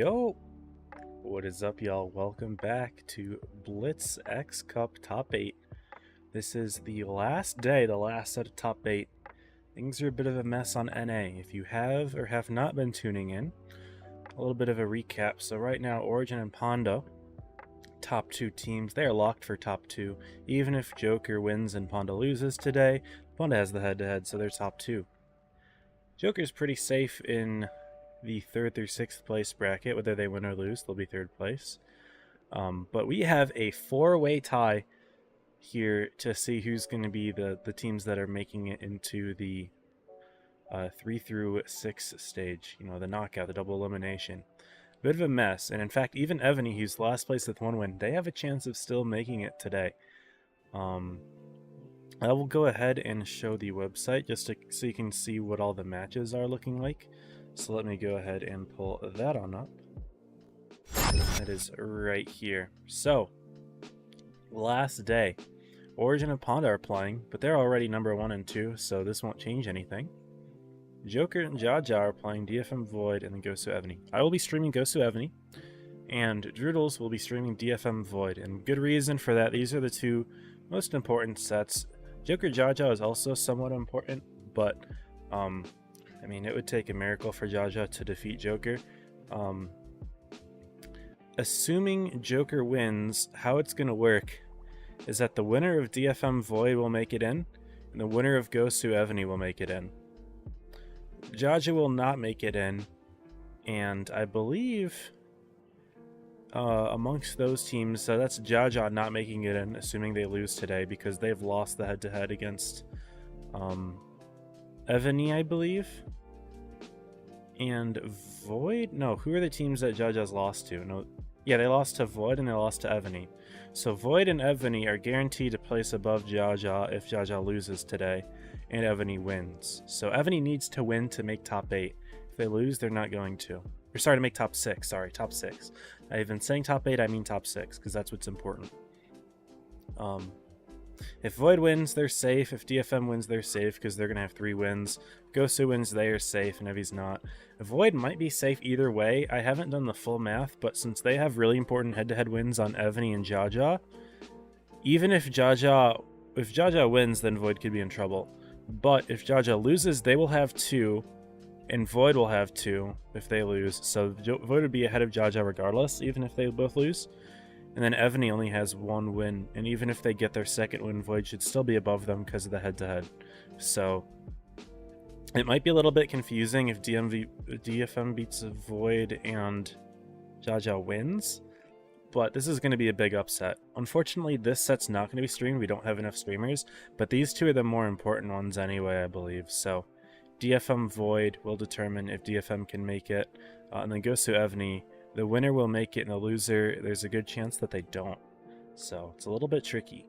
Yo, what is up, y'all? Welcome back to Blitz X Cup Top 8. This is the last day, the last set of Top 8. Things are a bit of a mess on NA. If you have or have not been tuning in, a little bit of a recap. So right now, Origin and Pondo, top 2 teams, they are locked for top 2. Even if Joker wins and Pondo loses today, Pondo has the head-to-head, so they're top 2. Joker's pretty safe in the 3rd through 6th place bracket. Whether they win or lose, they'll be 3rd place. But we have a 4-way tie here to see who's going to be the teams that are making it into the 3 through 6 stage. You know, the knockout, the double elimination. Bit of a mess. And in fact, even Evony, who's last place with 1 win, they have a chance of still making it today. I will go ahead and show the website just so you can see what all the matches are looking like. So let me go ahead and pull that on up. That is right here. So, last day. Origin and Pondo are playing, but they're already number 1 and 2, so this won't change anything. Joker and Jaja are playing DFM Void and then Gosu Evony. I will be streaming Gosu Evony, and Droodles will be streaming DFM Void. And good reason for that. These are the 2 most important sets. Joker Jaja is also somewhat important, but I mean, it would take a miracle for Jaja to defeat Joker. Assuming Joker wins, how it's going to work is that the winner of DFM Void will make it in, and the winner of Gosu Evony will make it in. Jaja will not make it in, and I believe amongst those teams, so that's Jaja not making it in, assuming they lose today, because they've lost the head-to-head against Evony, I believe. And Void? No, who are the teams that Jaja's lost to? No, yeah, they lost to Void and they lost to Evony. So Void and Evony are guaranteed to place above Jaja if Jaja loses today and Evony wins. So Evony needs to win to make top 8. If they lose, they're not going to. Or sorry, to make top 6. Sorry, top 6. I've been saying top 8, I mean top 6, because that's what's important. If Void wins, they're safe. If DFM wins, they're safe because they're going to have 3 wins. Gosu wins, they are safe, and Evy's not. Void might be safe either way. I haven't done the full math, but since they have really important head-to-head wins on Evony and Jaja, even if Jaja wins, then Void could be in trouble. But if Jaja loses, they will have 2, and Void will have 2 if they lose. So Void would be ahead of Jaja regardless, even if they both lose. And then Evony only has 1 win, and even if they get their 2nd win, Void should still be above them because of the head-to-head. So it might be a little bit confusing if DFM beats Void and Jaja wins, but this is going to be a big upset. Unfortunately, this set's not going to be streamed. We don't have enough streamers, but these 2 are the more important ones anyway, I believe. So DFM Void will determine if DFM can make it, and then Gosu Evony. The winner will make it, and the loser, there's a good chance that they don't. So it's a little bit tricky.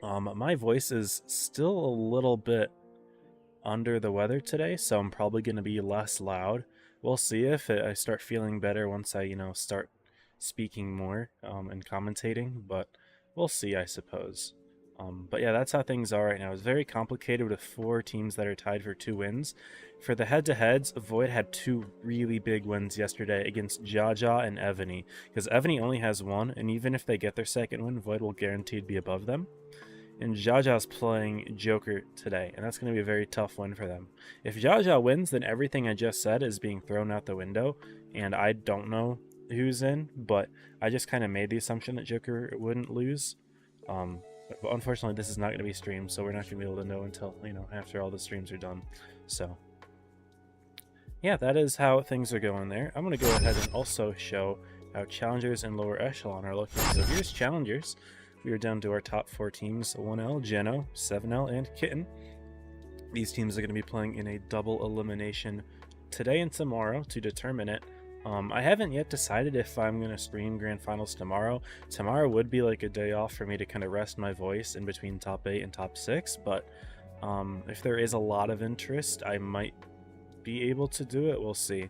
My voice is still a little bit under the weather today, so I'm probably going to be less loud. We'll see if I start feeling better once I, start speaking more and commentating, but we'll see, I suppose. But yeah, that's how things are right now. It's very complicated with 4 teams that are tied for 2 wins. For the head-to-heads, Void had 2 really big wins yesterday against Jaja and Evony, because Evony only has 1, and even if they get their 2nd win, Void will guaranteed be above them. And Jaja's playing Joker today, and that's going to be a very tough win for them. If Jaja wins, then everything I just said is being thrown out the window, and I don't know who's in, but I just kind of made the assumption that Joker wouldn't lose. But unfortunately, this is not going to be streamed, so we're not going to be able to know until, after all the streams are done. So yeah, that is how things are going there. I'm going to go ahead and also show how Challengers and Lower Echelon are looking. So here's Challengers. We are down to our top 4 teams, 1L, Geno, 7L, and Kitten. These teams are going to be playing in a double elimination today and tomorrow to determine it. I haven't yet decided if I'm going to stream Grand Finals tomorrow. Tomorrow would be like a day off for me to kind of rest my voice in between top 8 and top 6, but if there is a lot of interest, I might be able to do it. We'll see.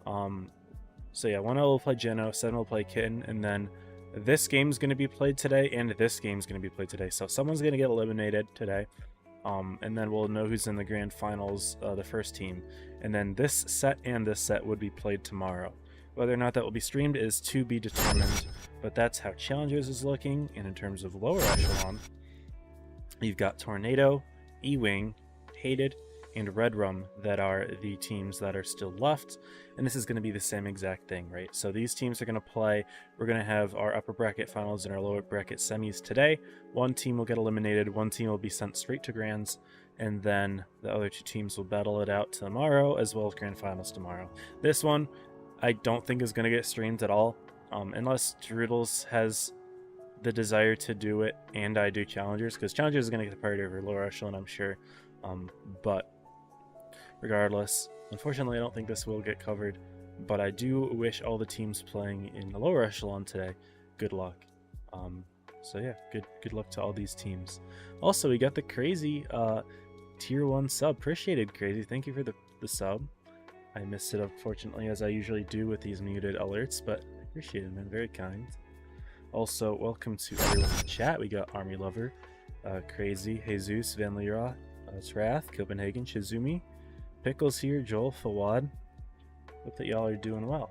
So yeah, 1L will play Geno, 7 will play Kitten, and then this game's going to be played today, and this game's going to be played today. So someone's going to get eliminated today. And then we'll know who's in the grand finals, the first team. And then this set and this set would be played tomorrow. Whether or not that will be streamed is to be determined, but that's how Challengers is looking. And in terms of lower echelon, you've got Tornado, E-Wing, Hated, and Red Rum that are the teams that are still left, and this is going to be the same exact thing, right? So these teams are going to play. We're going to have our upper bracket finals and our lower bracket semis today. One team will get eliminated, one team will be sent straight to grands, and then the other two teams will battle it out tomorrow, as well as grand finals tomorrow. This one I don't think is going to get streamed at all, unless Driddles has the desire to do it and I do Challengers, because Challengers is going to get the priority over lower echelon, I'm sure. But regardless, unfortunately I don't think this will get covered, but I do wish all the teams playing in the lower echelon today good luck. So yeah, good luck to all these teams. Also, we got the Crazy tier 1 sub. Appreciated, Crazy. Thank you for the sub. I missed it, unfortunately, as I usually do with these muted alerts, but I appreciate it, man. Very kind. Also, welcome to everyone in the chat. We got Army Lover, Crazy, Jesus, Van Leera, Wrath, Copenhagen, Shizumi, Pickles here, Joel, Fawad. Hope that y'all are doing well.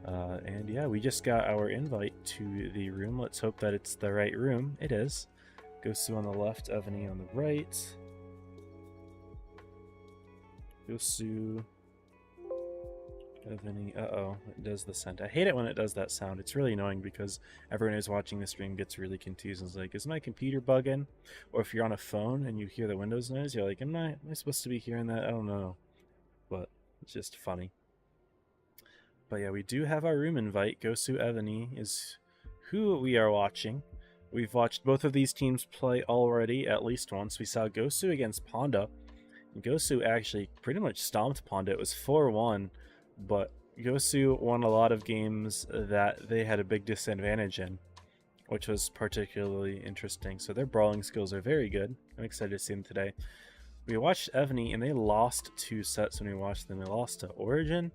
And yeah, we just got our invite to the room. Let's hope that it's the right room. It is. Gosu on the left, Evony on the right. Gosu, Evony. Uh-oh, it does the scent. I hate it when it does that sound. It's really annoying because everyone who's watching the stream gets really confused and is like, is my computer bugging? Or if you're on a phone and you hear the Windows noise, you're like, am I supposed to be hearing that? I don't know. But it's just funny. But yeah, we do have our room invite. Gosu Evony is who we are watching. We've watched both of these teams play already at least once. We saw Gosu against Ponda. And Gosu actually pretty much stomped Ponda. It was 4-1, but Gosu won a lot of games that they had a big disadvantage in, which was particularly interesting. So their brawling skills are very good. I'm excited to see them today. We watched Evony, and they lost 2 sets when we watched them. They lost to Origin,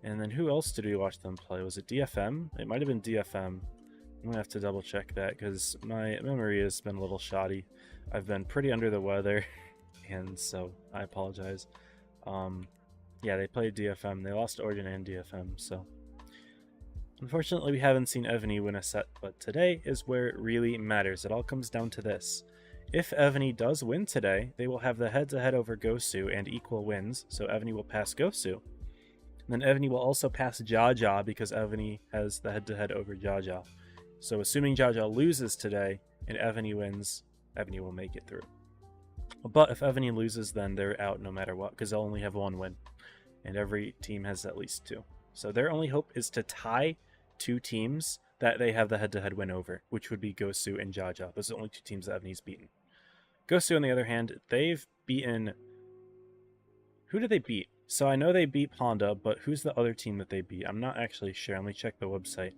and then who else did we watch them play? Was it DFM? It might have been DFM. I'm going to have to double check that because my memory has been a little shoddy. I've been pretty under the weather, and so I apologize. Yeah, they played DFM. They lost to Origin and DFM, so unfortunately we haven't seen Evony win a set, but today is where it really matters. It all comes down to this. If Evony does win today, they will have the head-to-head over Gosu and equal wins, so Evony will pass Gosu. And then Evony will also pass Jaja because Evony has the head-to-head over Jaja. So assuming Jaja loses today and Evony wins, Evony will make it through. But if Evony loses, then they're out no matter what, because they'll only have 1 win. And every team has at least 2. So their only hope is to tie 2 teams that they have the head-to-head win over, which would be Gosu and Jaja. Those are the only 2 teams that Evony's beaten. Gosu, on the other hand, they've beaten... Who did they beat? So I know they beat Ponda, but who's the other team that they beat? I'm not actually sure. Let me check the website.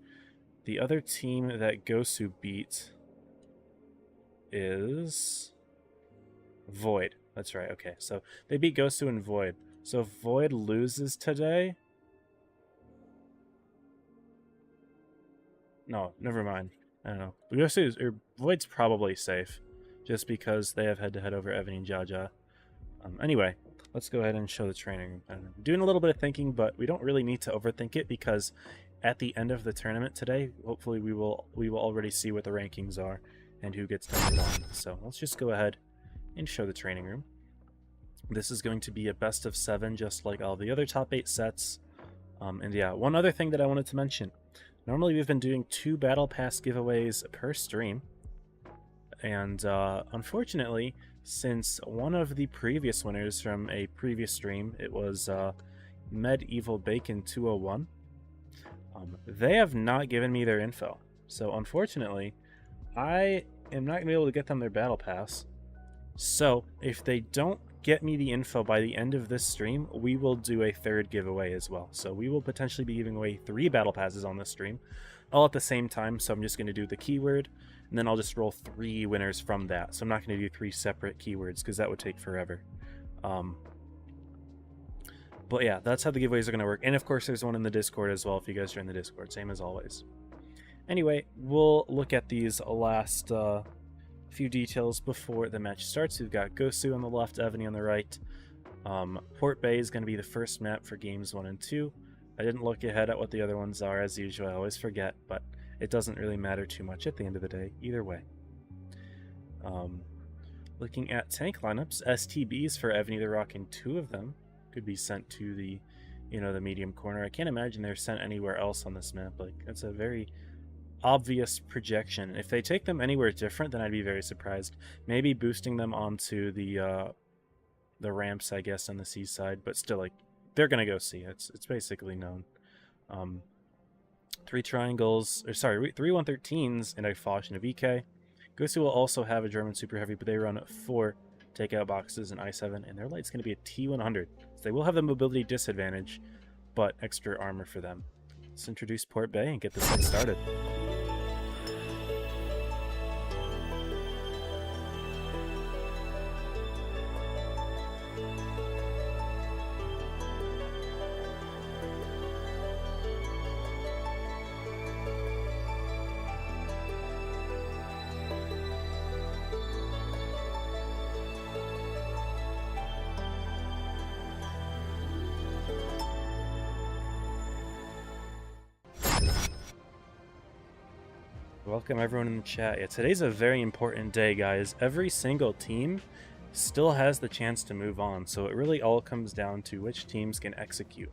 The other team that Gosu beat is Void. That's right. Okay, so they beat Gosu and Void. So if Void loses today... No, never mind. I don't know. Void's probably safe, just because they have head-to-head over Evony and Jaja. Anyway, let's go ahead and show the training. I'm doing a little bit of thinking, but we don't really need to overthink it because at the end of the tournament today, hopefully we will already see what the rankings are and who gets to move on. So let's just go ahead and show the training room. This is going to be a best of 7, just like all the other top 8 sets. And yeah, one other thing that I wanted to mention. Normally we've been doing 2 Battle Pass giveaways per stream. And unfortunately, since one of the previous winners from a previous stream, it was Medieval Bacon 201, they have not given me their info. So unfortunately, I am not going to be able to get them their Battle Pass. So if they don't get me the info by the end of this stream, we will do a 3rd giveaway as well. So we will potentially be giving away 3 Battle Passes on this stream, all at the same time. So I'm just going to do the keyword, and then I'll just roll 3 winners from that. So I'm not going to do 3 separate keywords because that would take forever. But yeah, that's how the giveaways are going to work. And of course, there's one in the Discord as well if you guys join the Discord, same as always. Anyway, we'll look at these last few details before the match starts. We've got Gosu on the left, Evony on the right. Port Bay is going to be the first map for games 1 and 2. I didn't look ahead at what the other ones are, as usual. I always forget, but it doesn't really matter too much at the end of the day, either way. Looking at tank lineups, STBs for Evony, they're rocking 2 of them. Could be sent to the, the medium corner. I can't imagine they're sent anywhere else on this map. Like, that's a very obvious projection. If they take them anywhere different, then I'd be very surprised. Maybe boosting them onto the ramps, I guess, on the seaside, but still, like, they're gonna go C. It's basically known. 3 triangles, or sorry, 3 113s and a Foch and a VK. Gosu will also have a German Super Heavy, but they run 4 takeout boxes and I7, and their light's going to be a T100. So they will have the mobility disadvantage, but extra armor for them. Let's introduce Port Bay and get this thing started. Welcome everyone in the chat. Yeah, today's a very important day, guys. Every single team still has the chance to move on, so it really all comes down to which teams can execute.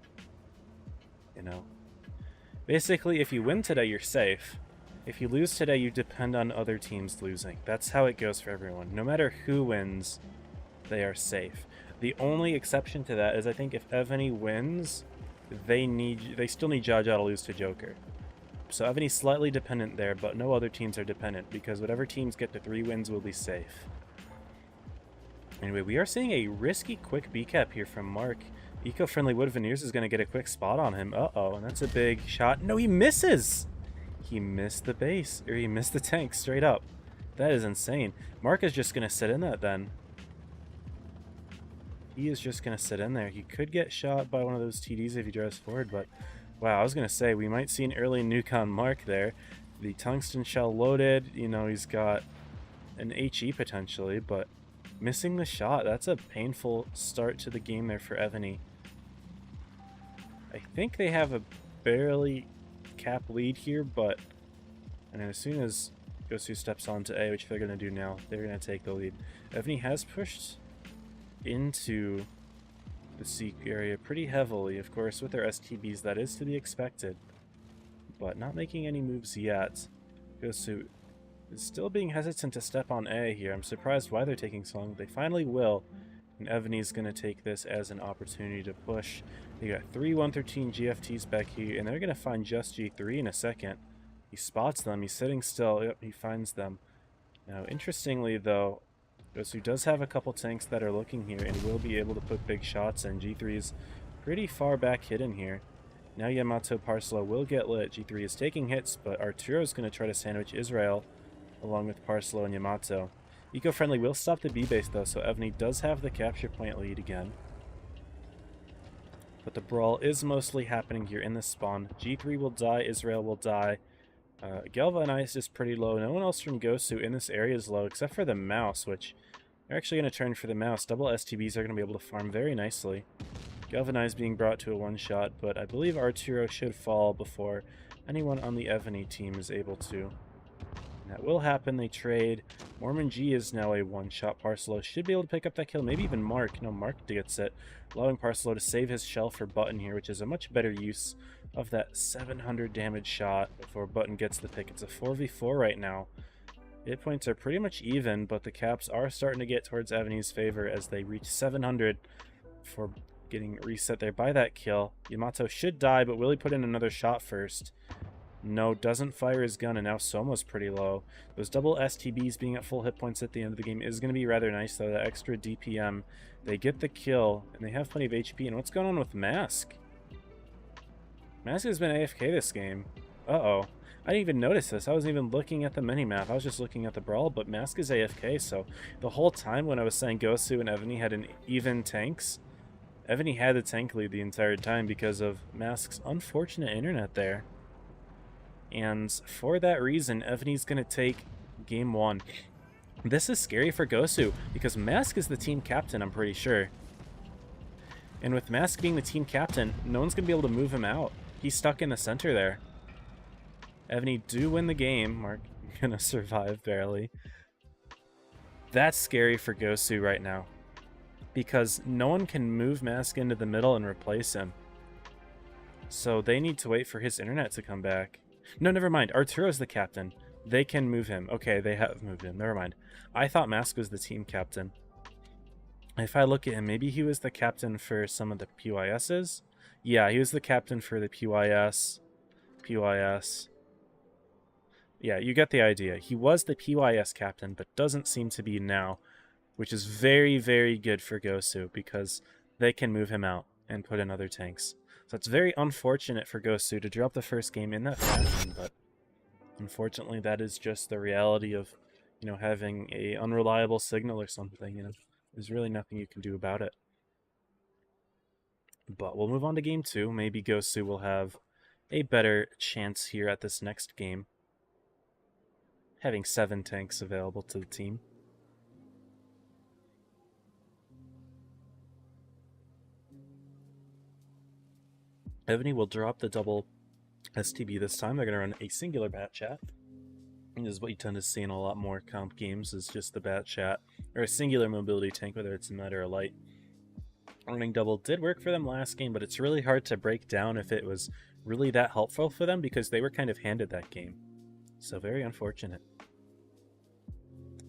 Basically, if you win today, you're safe. If you lose today, you depend on other teams losing. That's how it goes for everyone. No matter who wins, they are safe. The only exception to that is, I think, if Evony wins, they still need Jaja to lose to Joker. So Evony's slightly dependent there, but no other teams are dependent, because whatever teams get to 3 wins will be safe. Anyway, we are seeing a risky quick B-cap here from Mark. Eco-friendly wood veneers is going to get a quick spot on him. Uh-oh, and that's a big shot. No, he misses! He missed the base, or he missed the tank straight up. That is insane. Mark is just going to sit in that then. He is just going to sit in there. He could get shot by one of those TDs if he drives forward, but wow, I was going to say, we might see an early nuke on Mark there. The tungsten shell loaded, he's got an HE potentially, but missing the shot, that's a painful start to the game there for Evony. I think they have a barely cap lead here, but as soon as Gosu steps onto A, which they're going to do now, they're going to take the lead. Evony has pushed into the C area pretty heavily, of course, with their STBs. That is to be expected, but not making any moves yet. Gosu is still being hesitant to step on A here. I'm surprised why they're taking so long. They finally will, and Evony's going to take this as an opportunity to push. They got 3 113 GFTs back here, and they're going to find just G3 in a second. He spots them. He's sitting still. Yep, he finds them. Now, interestingly, though, Gosu does have a couple tanks that are looking here, and he will be able to put big shots in. G3's pretty far back hidden here. Now Yamato Parslow will get lit. G3 is taking hits, but Arturo is going to try to sandwich Israel along with Parslow and Yamato. Eco-friendly will stop the B-base though, so Evony does have the capture point lead again. But the brawl is mostly happening here in the spawn. G3 will die, Israel will die. Galvanized is pretty low. No one else from Gosu in this area is low, except for the mouse, which they're actually going to turn for the mouse. Double STBs are going to be able to farm very nicely. Galvanized being brought to a one-shot, but I believe Arturo should fall before anyone on the Evony team is able to. And that will happen. They trade. Mormon G is now a one-shot. Parslow should be able to pick up that kill. Maybe even Mark. No, Mark gets it, allowing Parslow to save his shell for Button here, which is a much better use of that 700 damage shot before Button gets the pick. It's a 4v4 right now. Hit points are pretty much even, but the caps are starting to get towards Evony's favor as they reach 700 before getting reset there by that kill. Yamato should die, but will he put in another shot first? No, doesn't fire his gun, and now Soma's pretty low. Those double STBs being at full hit points at the end of the game is going to be rather nice, though. That extra DPM. They get the kill, and they have plenty of HP. And what's going on with Mask? Mask has been AFK this game. Uh-oh. I didn't even notice this. I wasn't even looking at the minimap. I was just looking at the brawl, but Mask is AFK, so the whole time when I was saying Gosu and Evony had an even tanks, Evony had the tank lead the entire time because of Mask's unfortunate internet there. And for that reason, Evony's going to take game 1. This is scary for Gosu because Mask is the team captain, I'm pretty sure. And with Mask being the team captain, no one's going to be able to move him out. He's stuck in the center there. Evony do win the game. Mark going to survive barely. That's scary for Gosu right now, because no one can move Mask into the middle and replace him. So they need to wait for his internet to come back. No, never mind. Arturo's the captain. They can move him. Okay, they have moved him. Never mind. I thought Mask was the team captain. If I look at him, maybe he was the captain for some of the PYSs? Yeah, he was the captain for the PYS. Yeah, you get the idea. He was the PYS captain, but doesn't seem to be now, which is very, very good for Gosu, because they can move him out and put in other tanks. So it's very unfortunate for Gosu to drop the first game in that fashion, but unfortunately that is just the reality of, you know, having a unreliable signal or something, you know. There's really nothing you can do about it. But we'll move on to game 2. Maybe Gosu will have a better chance here at this next game, having 7 tanks available to the team. Evony will drop the double STB this time. They're going to run a singular bat chat. And this is what you tend to see in a lot more comp games, is just the bat chat, or a singular mobility tank, whether it's a med or a light. Running double did work for them last game, but it's really hard to break down if it was really that helpful for them, because they were kind of handed that game. So very unfortunate.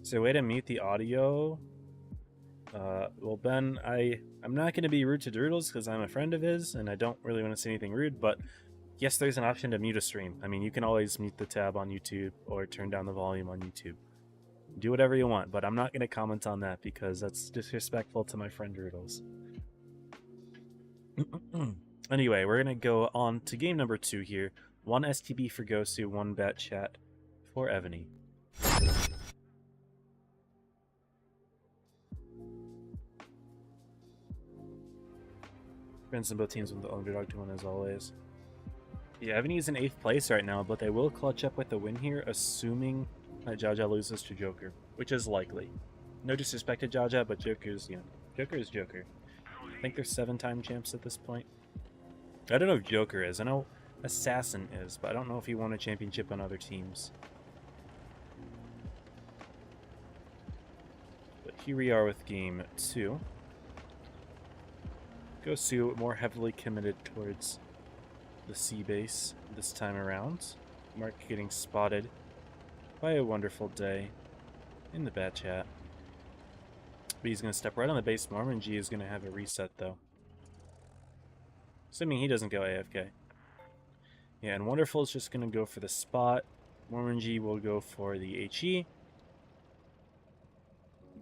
Is there a way to mute the audio? Well, Ben, I'm not going to be rude to Doodles because I'm a friend of his, and I don't really want to say anything rude, but yes, there's an option to mute a stream. I mean, you can always mute the tab on YouTube or turn down the volume on YouTube. Do whatever you want, but I'm not going to comment on that because that's disrespectful to my friend Doodles. Anyway, we're going to go on to game number 2 here. 1 STB for Gosu, 1 bat chat for Evony. Friends in both teams with the underdog to win as always. Yeah, Evony is in 8th place right now, but they will clutch up with the win here, assuming that Jaja loses to Joker, which is likely. No disrespect to Jaja, but Joker's, you know, Joker is Joker. I think they're 7-time champs at this point. I don't know if Joker is. I know Assassin is, but I don't know if he won a championship on other teams. But here we are with game 2. Gosu more heavily committed towards the C base this time around. Mark getting spotted by a wonderful day in the bat chat. But he's going to step right on the base. Mormon G is going to have a reset though. Assuming he doesn't go AFK. Yeah, and Wonderful is just going to go for the spot. Mormon G will go for the HE.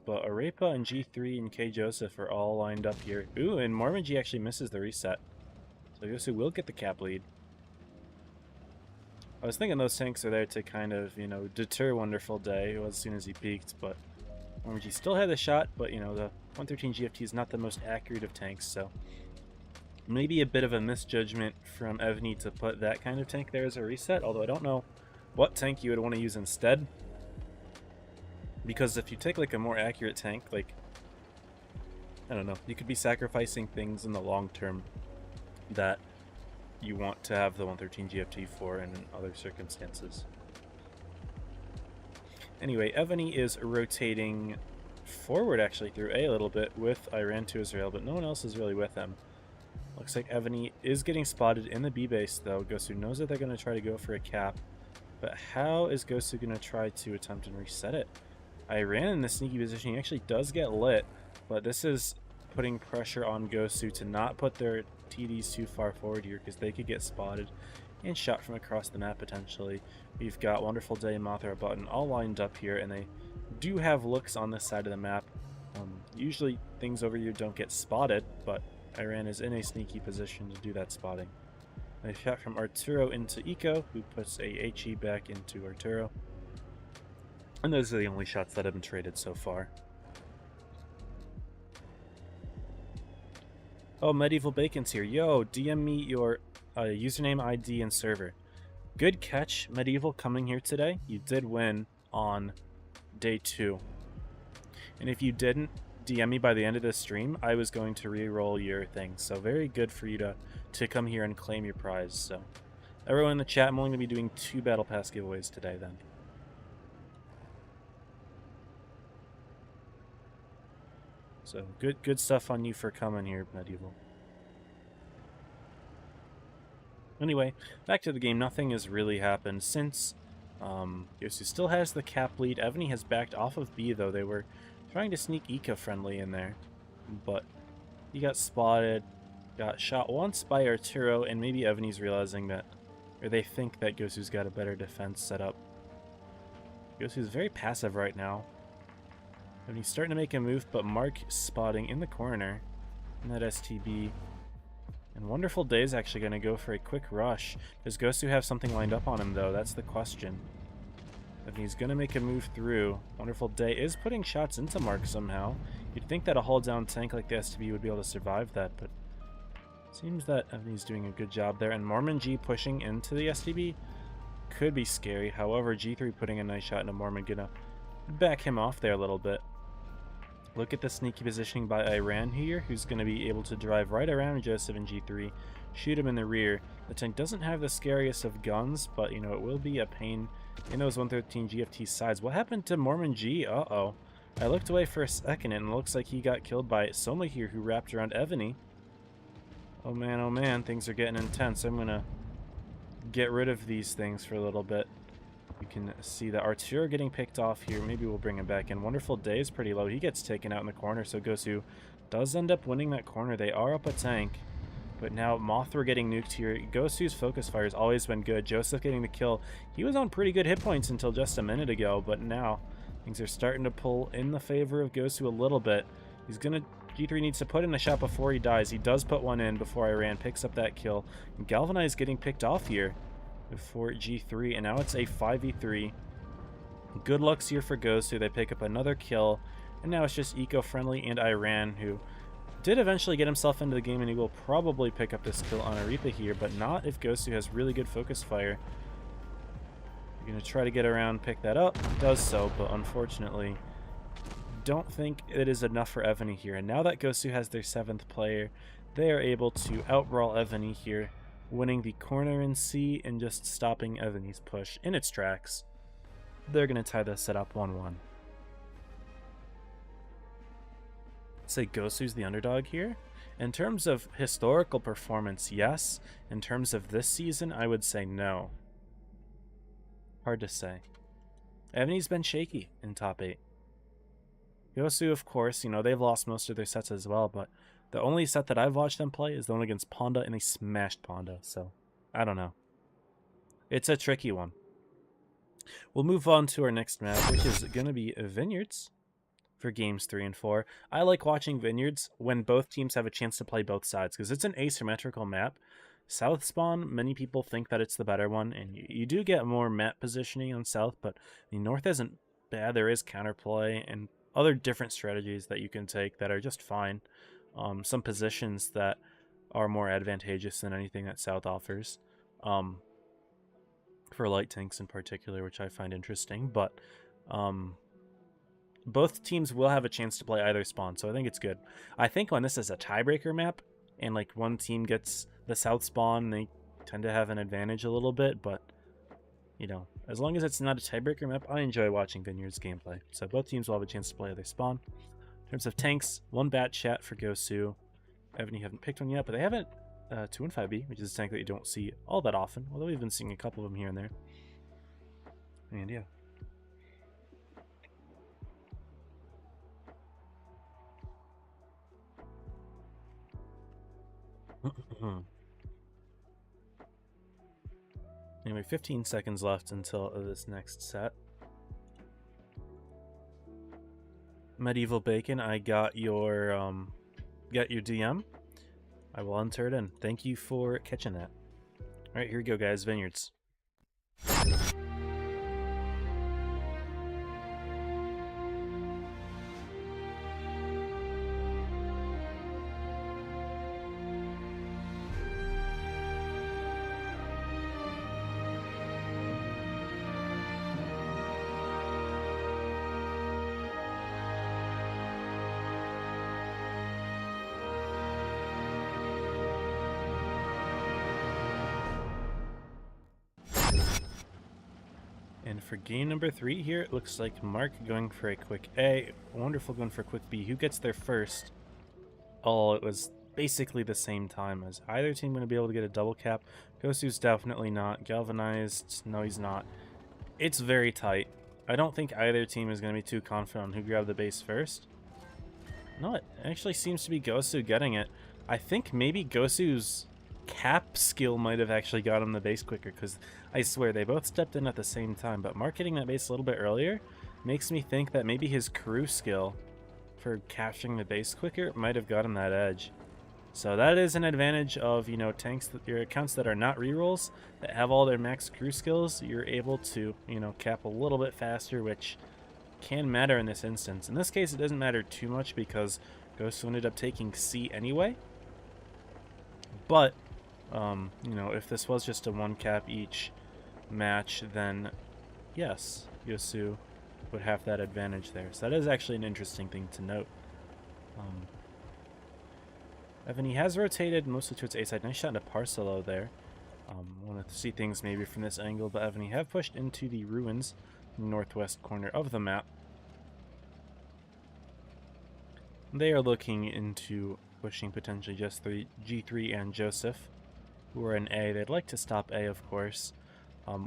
But Arepa and G3 and K Joseph are all lined up here. Ooh, and Mormon G actually misses the reset. So Gosu will get the cap lead. I was thinking those tanks are there to kind of, you know, deter Wonderful Day as soon as he peaked, but Mormon G still had the shot, but, you know, the 113 GFT is not the most accurate of tanks, so maybe a bit of a misjudgment from Evony to put that kind of tank there as a reset, although I don't know what tank you would want to use instead. Because if you take like a more accurate tank, like, I don't know, you could be sacrificing things in the long term that you want to have the 113 GFT for in other circumstances. Anyway, Evony is rotating forward actually through A little bit with Iran to Israel, but no one else is really with him. Looks like Evony is getting spotted in the B base though. Gosu knows that they're going to try to go for a cap, but how is Gosu going to try to attempt and reset it? Iran in the sneaky position, he actually does get lit, but this is putting pressure on Gosu to not put their TDs too far forward here because they could get spotted and shot from across the map potentially. We've got Wonderful Day and Mothra Button all lined up here, and they do have looks on this side of the map. Usually things over here don't get spotted, but Iran is in a sneaky position to do that spotting. A shot from Arturo into Eco, who puts a HE back into Arturo. And those are the only shots that have been traded so far. Oh, Medieval Bacon's here. Yo, DM me your username, ID, and server. Good catch, Medieval, coming here today. You did win on day 2. And if you didn't, DM me by the end of this stream, I was going to re-roll your thing. So very good for you to come here and claim your prize. So everyone in the chat, I'm only going to be doing 2 Battle Pass giveaways today then. So good stuff on you for coming here, Medieval. Anyway, back to the game. Nothing has really happened since. Gosu still has the cap lead. Evony has backed off of B, though. They were trying to sneak eco-friendly in there, but he got spotted, got shot once by Arturo, and maybe Evony's realizing that, or they think that Gosu's got a better defense set up. Gosu's very passive right now. And he's starting to make a move, but Mark spotting in the corner in that STB. And Wonderful Day is actually going to go for a quick rush. Does Gosu have something lined up on him, though? That's the question. And he's going to make a move through. Wonderful Day is putting shots into Mark somehow. You'd think that a hull-down tank like the STB would be able to survive that, but seems that Evony's doing a good job there. And Mormon G pushing into the STB could be scary. However, G3 putting a nice shot into Mormon, going to back him off there a little bit. Look at the sneaky positioning by Iran here, who's going to be able to drive right around Joseph and G3, shoot him in the rear. The tank doesn't have the scariest of guns, but, you know, it will be a pain in those 113 GFT sides. What happened to Mormon G? Uh-oh. I looked away for a second, and it looks like he got killed by Soma here, who wrapped around Evony. Oh man, things are getting intense. I'm going to get rid of these things for a little bit. You can see that Arturo getting picked off here. Maybe we'll bring him back in. Wonderful Day is pretty low. He gets taken out in the corner, so Gosu does end up winning that corner. They are up a tank, but now Mothra getting nuked here. Gosu's focus fire has always been good. Joseph getting the kill. He was on pretty good hit points until just a minute ago, but now things are starting to pull in the favor of Gosu a little bit. He's going to... G3 needs to put in a shot before he dies. He does put one in before Iran picks up that kill. And Galvanize getting picked off here before G3, and now it's a 5v3. Good lucks here for Gosu. They pick up another kill, and now it's just eco-friendly and Iran, who did eventually get himself into the game, and he will probably pick up this kill on Aretha here, but not if Gosu has really good focus fire. You're going to try to get around, pick that up. Does so, but unfortunately don't think it is enough for Evony here. And now that Gosu has their 7th player, they are able to outbrawl Evony here, winning the corner in C and just stopping Evony's push in its tracks. They're going to tie this set up 1-1. Say Gosu's the underdog here. In terms of historical performance, yes. In terms of this season, I would say no. Hard to say. Evony's been shaky in top 8. Gosu, of course, you know, they've lost most of their sets as well, but the only set that I've watched them play is the one against Ponda, and they smashed Ponda, so I don't know. It's a tricky one. We'll move on to our next map, which is going to be Vineyards for games 3 and 4. I like watching Vineyards when both teams have a chance to play both sides, because it's an asymmetrical map. South spawn, many people think that it's the better one, and you do get more map positioning on South, but the North isn't bad. There is counterplay and other different strategies that you can take that are just fine. Some positions that are more advantageous than anything that South offers. For light tanks in particular, which I find interesting. But both teams will have a chance to play either spawn, so I think it's good. I think when this is a tiebreaker map, and like one team gets the South spawn, they tend to have an advantage a little bit, but you know, as long as it's not a tiebreaker map, I enjoy watching Vineyards gameplay. So both teams will have a chance to play either spawn. In terms of tanks, 1 bat chat for Gosu. Evony haven't picked one yet, but they haven't 215B, which is a tank that you don't see all that often, although we've been seeing a couple of them here and there. And yeah. Anyway, 15 seconds left until this next set. Medieval Bacon, I got your DM. I will enter it in. Thank you for catching that. Alright, here we go, guys. Vineyards. And for game number 3 here, it looks like Mark going for a quick A, Wonderful going for a quick B. Who gets there first? Oh, it was basically the same time. As either team going to be able to get a double cap? Gosu's definitely not. Galvanized, no he's not. It's very tight. I don't think either team is going to be too confident on who grabbed the base first. No, it actually seems to be Gosu getting it. I think maybe Gosu's cap skill might have actually got him the base quicker, because I swear they both stepped in at the same time, but Mark getting that base a little bit earlier makes me think that maybe his crew skill for capturing the base quicker might have got him that edge. So that is an advantage of, you know, tanks, that your accounts that are not rerolls, that have all their max crew skills. You're able to, you know, cap a little bit faster, which can matter in this instance. In this case, it doesn't matter too much because Gosu ended up taking C anyway. But you know, if this was just a 1 cap each match, then yes, Gosu would have that advantage there. So that is actually an interesting thing to note. Evony has rotated mostly towards A side. Nice shot into Parcelo there. Want to see things maybe from this angle, but Evony have pushed into the ruins, northwest corner of the map. They are looking into pushing potentially just G3 and Joseph, who are in A. They'd like to stop A, of course.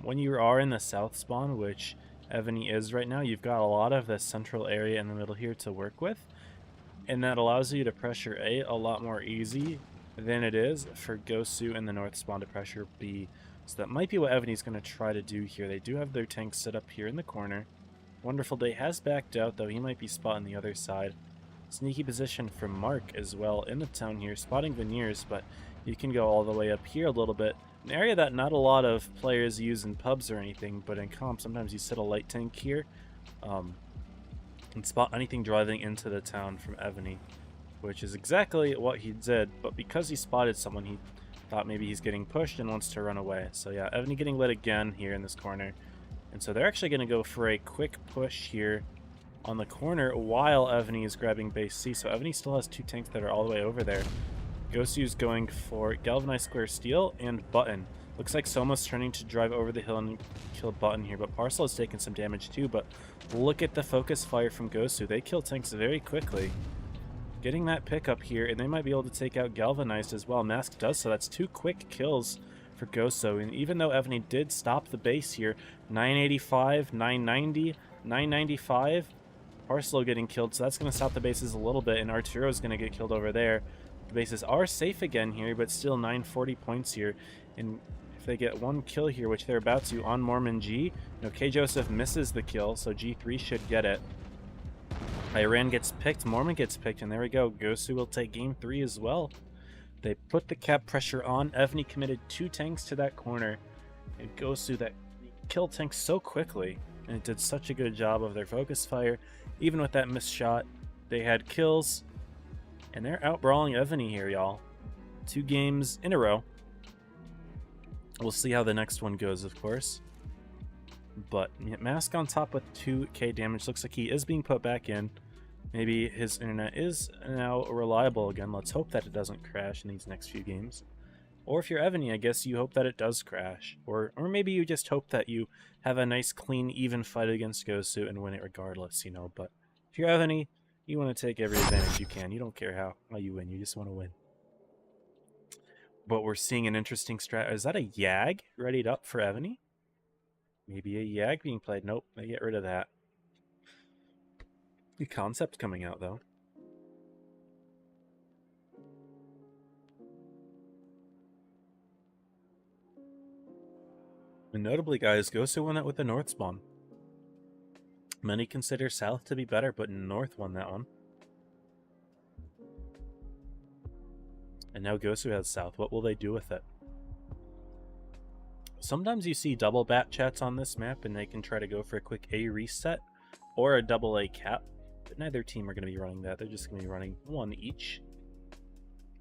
When you are in the south spawn, which Evony is right now, you've got a lot of the central area in the middle here to work with, and that allows you to pressure A a lot more easy than it is for Gosu in the north spawn to pressure B. So that might be what Evony's going to try to do here. They do have their tanks set up here in the corner. Wonderful Day has backed out, though. He might be spotting the other side. Sneaky position from Mark as well in the town here, spotting Veneers, but you can go all the way up here a little bit. An area that not a lot of players use in pubs or anything, but in comp, sometimes you set a light tank here and spot anything driving into the town from Evony, which is exactly what he did, but because he spotted someone, he thought maybe he's getting pushed and wants to run away. So yeah, Evony getting lit again here in this corner. And so they're actually going to go for a quick push here on the corner while Evony is grabbing base C. So Evony still has 2 tanks that are all the way over there. Gosu's going for Galvanized Square Steel and Button. Looks like Soma's turning to drive over the hill and kill Button here, but Parcel has taken some damage too. But look at the focus fire from Gosu. They kill tanks very quickly. Getting that pickup here, and they might be able to take out Galvanized as well. Mask does so. That's 2 quick kills for Gosu. And even though Evony did stop the base here, 985, 990, 995, Parcelo getting killed, so that's going to stop the bases a little bit, and Arturo's going to get killed over there. The bases are safe again here, but still 940 points here. And if they get 1 kill here, which they're about to on Mormon G, you know, K Joseph misses the kill, so G3 should get it. Iran gets picked, Mormon gets picked, and there we go. Gosu will take game 3 as well. They put the cap pressure on. Evony committed 2 tanks to that corner, and Gosu that killed tanks so quickly, and it did such a good job of their focus fire. Even with that missed shot, they had kills, and they're out-brawling Evony here, y'all. 2 games in a row. We'll see how the next one goes, of course. But Mask on top with 2k damage. Looks like he is being put back in. Maybe his internet is now reliable again. Let's hope that it doesn't crash in these next few games. Or if you're Evony, I guess you hope that it does crash. Or maybe you just hope that you have a nice, clean, even fight against Gosu and win it regardless, you know. But if you're Evony, you want to take every advantage you can. You don't care how you win. You just want to win. But we're seeing an interesting strat. Is that a Yag readied up for Evony? Maybe a Yag being played. Nope, they get rid of that. The concept coming out, though. And notably, guys, Gosu won that with the north spawn. Many consider south to be better, but north won that one. And now Gosu has south. What will they do with it? Sometimes you see double bat chats on this map, and they can try to go for a quick A reset or a double A cap. But neither team are going to be running that. They're just going to be running 1 each.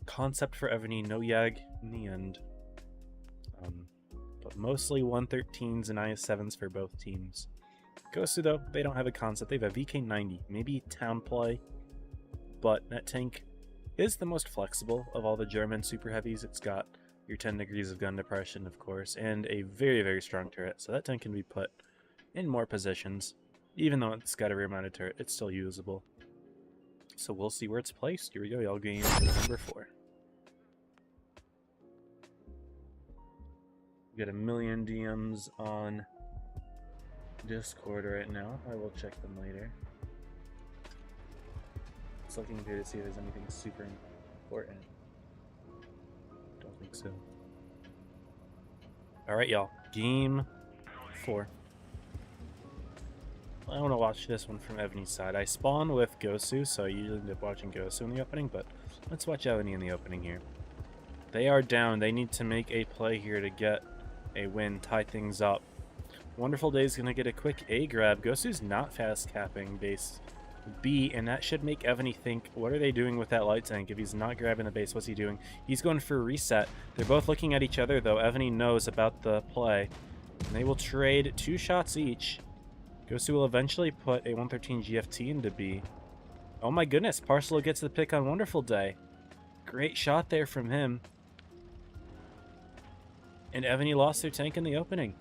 Concept for Evony, no Yag in the end. But mostly 113s and IS-7s for both teams. Gosu, though, they don't have a concept. They have a VK90, maybe town play, but that tank is the most flexible of all the German super heavies. It's got your 10 degrees of gun depression, of course, and a very, very strong turret, so that tank can be put in more positions. Even though it's got a rear-mounted turret, it's still usable. So we'll see where it's placed. Here we go, y'all. Game number 4. We got a million DMs on Discord right now. I will check them later. Just looking through to see if there's anything super important. Don't think so. Alright, y'all. Game 4. I want to watch this one from Evony's side. I spawn with Gosu, so I usually end up watching Gosu in the opening, but let's watch Evony in the opening here. They are down. They need to make a play here to get a win, tie things up. Wonderful Day is going to get a quick A grab. Gosu's not fast capping base B, and that should make Evony think, what are they doing with that light tank? If he's not grabbing the base, what's he doing? He's going for a reset. They're both looking at each other, though. Evony knows about the play, and they will trade 2 shots each. Gosu will eventually put a 113 GFT into B. Oh my goodness, Parcelo gets the pick on Wonderful Day. Great shot there from him. And Evony lost their tank in the opening.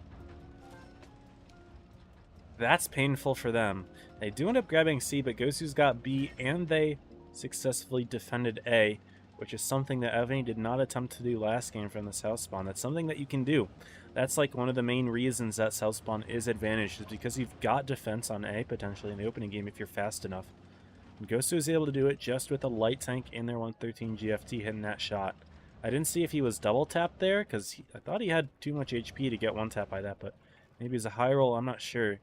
That's painful for them. They do end up grabbing C, but Gosu's got B, and they successfully defended A, which is something that Evony did not attempt to do last game from the south spawn. That's something that you can do. That's like one of the main reasons that south spawn is advantaged, is because you've got defense on A potentially in the opening game if you're fast enough. And Gosu was able to do it just with a light tank in their 113 GFT hitting that shot. I didn't see if he was double tapped there, because I thought he had too much HP to get one tap by that, but maybe it's a high roll, I'm not sure.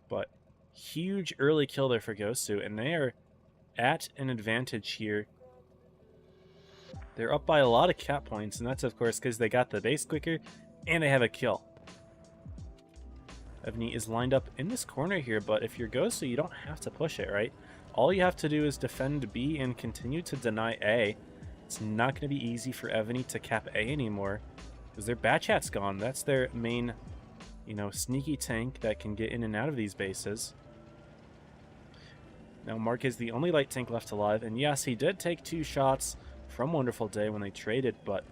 But huge early kill there for Gosu, and they are at an advantage here. They're up by a lot of cap points, and that's of course because they got the base quicker and they have a kill. Evony is lined up in this corner here, but if you're Gosu, you don't have to push it, right? All you have to do is defend B and continue to deny A. It's not going to be easy for Evony to cap A anymore because their Batchat's gone. That's their main, sneaky tank that can get in and out of these bases. Now Mark is the only light tank left alive, and yes, he did take 2 shots from Wonderful Day when they traded, but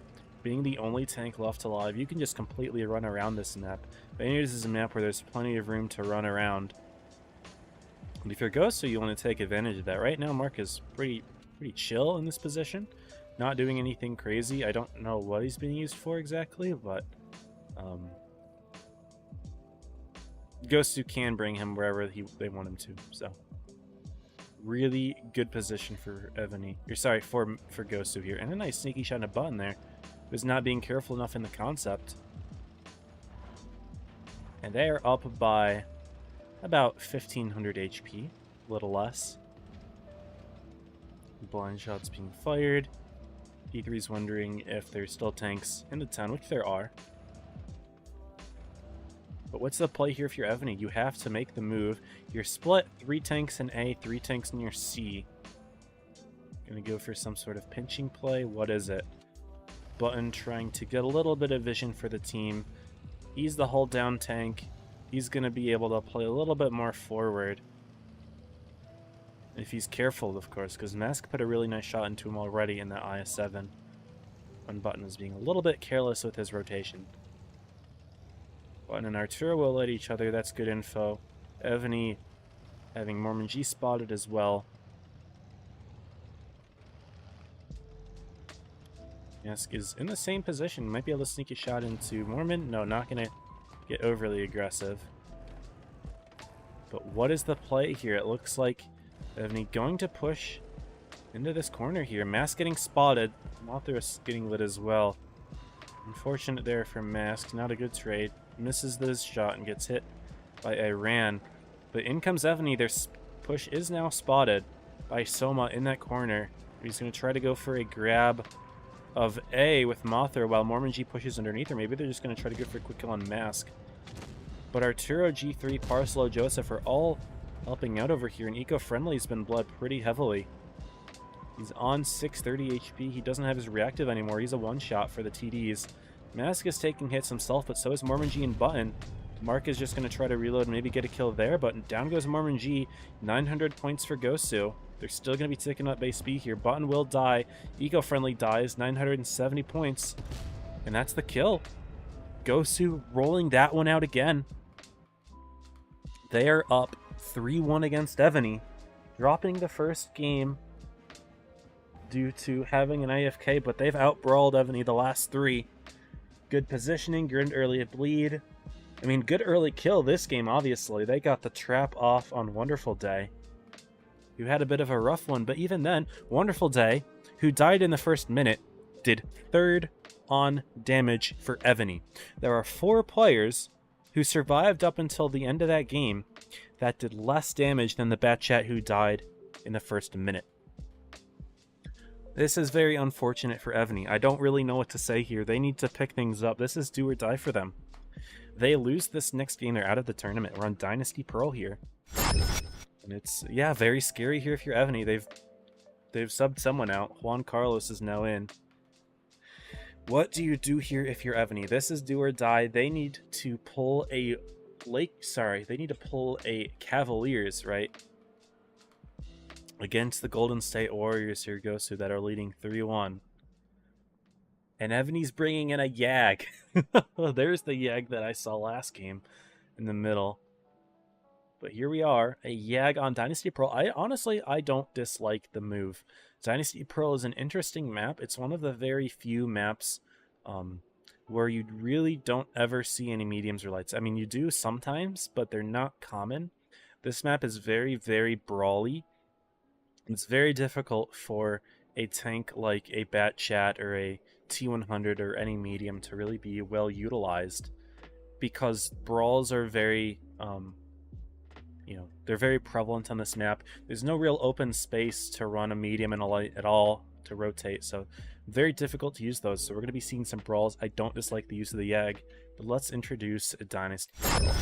being the only tank left alive, you can just completely run around this map. Banyards is a map where there's plenty of room to run around. And if you're Gosu, you want to take advantage of that. Right now, Mark is pretty chill in this position, not doing anything crazy. I don't know what he's being used for exactly, but Gosu can bring him wherever they want him to. So really good position for Evony, or sorry, for Gosu here, and a nice sneaky shot in a button there. Was not being careful enough in the concept. And they are up by about 1500 HP, a little less. Blind shots being fired. P3's wondering if there's still tanks in the town, which there are. But what's the play here if you're Evony? You have to make the move. You're split 3 tanks in A, 3 tanks in your C. Gonna go for some sort of pinching play. What is it? Button trying to get a little bit of vision for the team. He's the hold down tank. He's going to be able to play a little bit more forward. If he's careful, of course, because Mask put a really nice shot into him already in that IS-7. When Button is being a little bit careless with his rotation. Button and Arturo will let each other. That's good info. Evony having Mormon G spotted as well. Mask is in the same position. Might be able to sneak a shot into Mormon. No, not going to get overly aggressive. But what is the play here? It looks like Evony going to push into this corner here. Mask getting spotted. Mothra getting lit as well. Unfortunate there for Mask. Not a good trade. Misses this shot and gets hit by Iran. But in comes Evony. Their push is now spotted by Soma in that corner. He's going to try to go for a grab of A with Mothra while Mormon G pushes underneath, or maybe they're just going to try to go for a quick kill on Mask. But Arturo, G3, Parcelo, Joseph are all helping out over here, and Eco-Friendly's been bled pretty heavily. He's on 630 HP. He doesn't have his reactive anymore. He's a one-shot for the TDs. Mask is taking hits himself, but so is Mormon G and Button. Mark is just going to try to reload and maybe get a kill there, but down goes Mormon G. 900 points for Gosu. They're still going to be taking up base B here. Button will die. Eco-Friendly dies. 970 points. And that's the kill. Gosu rolling that one out again. They are up 3-1 against Evony, dropping the first game due to having an AFK, but they've outbrawled Evony the last 3. Good positioning, good early bleed. I mean, good early kill this game, obviously. They got the trap off on Wonderful Day, who had a bit of a rough one, but even then, Wonderful Day, who died in the first minute, did 3rd on damage for Evony. There are 4 players who survived up until the end of that game that did less damage than the Batchat who died in the first minute. This is very unfortunate for Evony. I don't really know what to say here. They need to pick things up. This is do or die for them. They lose this next game, they're out of the tournament. We're on Dynasty Pearl here. And it's, yeah, very scary here if you're Evony. They've subbed someone out. Juan Carlos is now in. What do you do here if you're Evony? This is do or die. They need to pull a they need to pull a Cavaliers, right? Against the Golden State Warriors here, Gosu, that are leading 3-1. And Evony's bringing in a Yag. There's the Yag that I saw last game in the middle. But here we are, a Yag on Dynasty Pearl. I don't dislike the move. Dynasty Pearl is an interesting map. It's one of the very few maps where you really don't ever see any mediums or lights. I mean, you do sometimes, but they're not common. This map is very, very brawly. It's very difficult for a tank like a Batchat or a T100 or any medium to really be well utilized, because brawls are very, they're very prevalent on this map. There's no real open space to run a medium and a light at all to rotate, so very difficult to use those. So we're going to be seeing some brawls. I don't dislike the use of the Yag, but let's introduce a Dynasty Brawl.